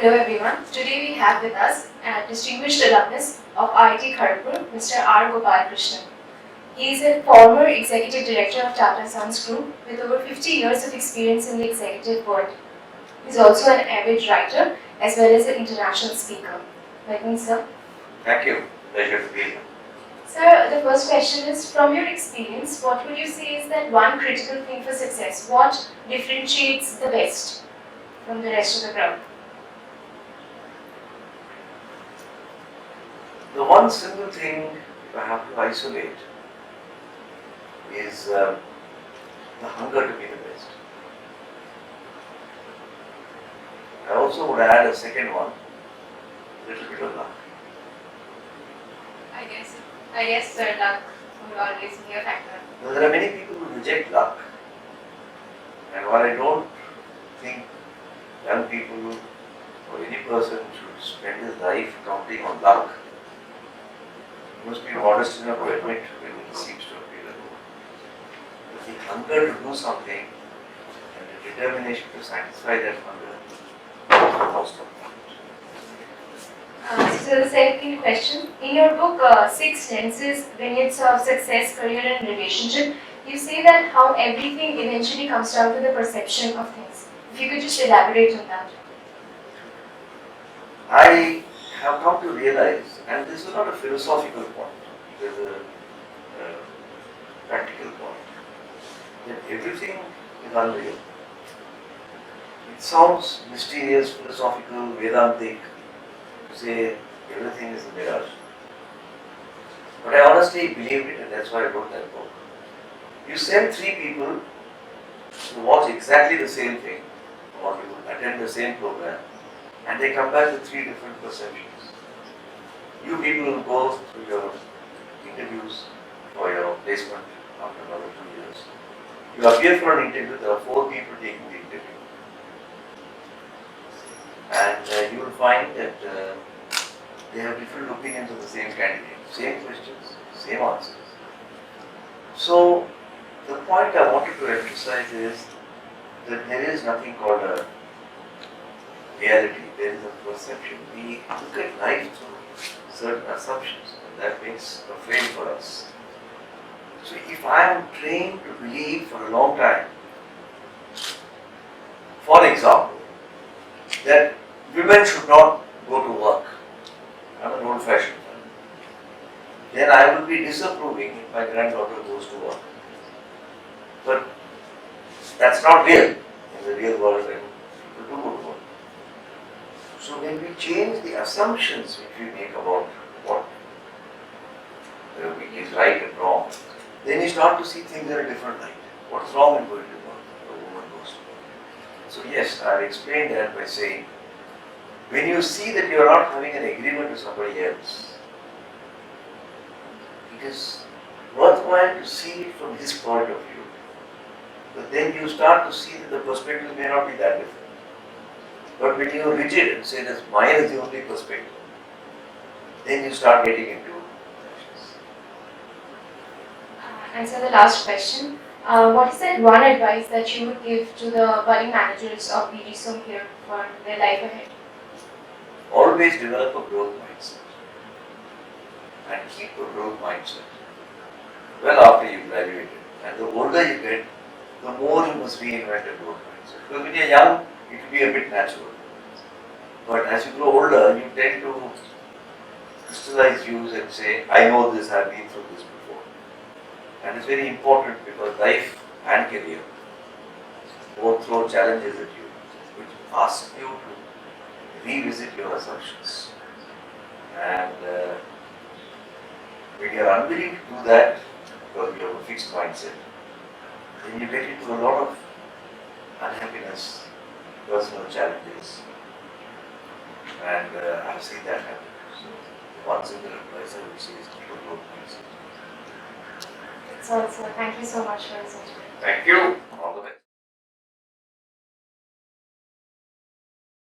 Hello everyone. Today we have with us a distinguished alumnus of IIT Kharagpur, Mr. R. Gopalkrishnan. He is a former executive director of Tata Sons Group with over 50 years of experience in the executive world. He is also an avid writer as well as an international speaker. Welcome, sir. Thank you. Pleasure to be here. Sir, the first question is, from your experience, what would you say is that one critical thing for success? What differentiates the best from the rest of the crowd? The one single thing, if I have to isolate, is the hunger to be the best. I also would add a second one, a little bit of luck. I guess sir, luck will always be a factor. Now, there are many people who reject luck. And while I don't think young people or any person should spend his life counting on luck, he must be modest enough to admit when it seems to appear at all. But the hunger to do something and the determination to satisfy that hunger is the most important. So the second question, in your book, Six Lenses, Vignettes of Success, Career and Relationship, you say that how everything eventually comes down to the perception of things. If you could just elaborate on that. I have come to realize, and this is not a philosophical point, it is a practical point, that everything is unreal. It sounds mysterious, philosophical, Vedantic, to say everything is a mirage. But I honestly believed it, and that's why I wrote that book. You send three people to watch exactly the same thing, or to attend the same program, and they come back with three different perceptions. You people will go through your interviews for your placement after another 2 years. You appear for an interview, there are 4 people taking the interview. And you will find that they have different opinions of the same candidate, same questions, same answers. So, the point I wanted to emphasize is that there is nothing called a reality, there is a perception. We look at life through certain assumptions, and that makes a frame for us. So, if I am trained to believe for a long time, for example, that women should not go to work, I'm an old-fashioned man, then I will be disapproving if my granddaughter goes to work. But that's not real in the real world, and people do go to work. So when we change the assumptions which we make about what is right and wrong, then you start to see things in a different light. What's wrong in going to work? A woman goes to work. So yes, I explained that by saying, when you see that you are not having an agreement with somebody else, it is worthwhile to see it from his point of view. But then you start to see that the perspective may not be that different. But when you are rigid and say that mine is the only perspective, then you start getting into clashes. And so the last question, what is that one advice that you would give to the budding managers of VGSoM here for their life ahead? Always develop a growth mindset and keep a growth mindset well after you graduated. And the older you get, the more you must reinvent a growth mindset. Because when you're young, it will be a bit natural. But as you grow older, you tend to crystallize views and say, I know this, I've been through this before. And it's very important because life and career both throw challenges at you, which ask you to revisit your assumptions. And when you are unwilling to do that, because you have a fixed mindset, then you get into a lot of unhappiness, personal challenges, and I've seen that happen. So, one single advice I would say is keep a growth mindset. That's all, sir. Thank you so much for this interview. Thank you.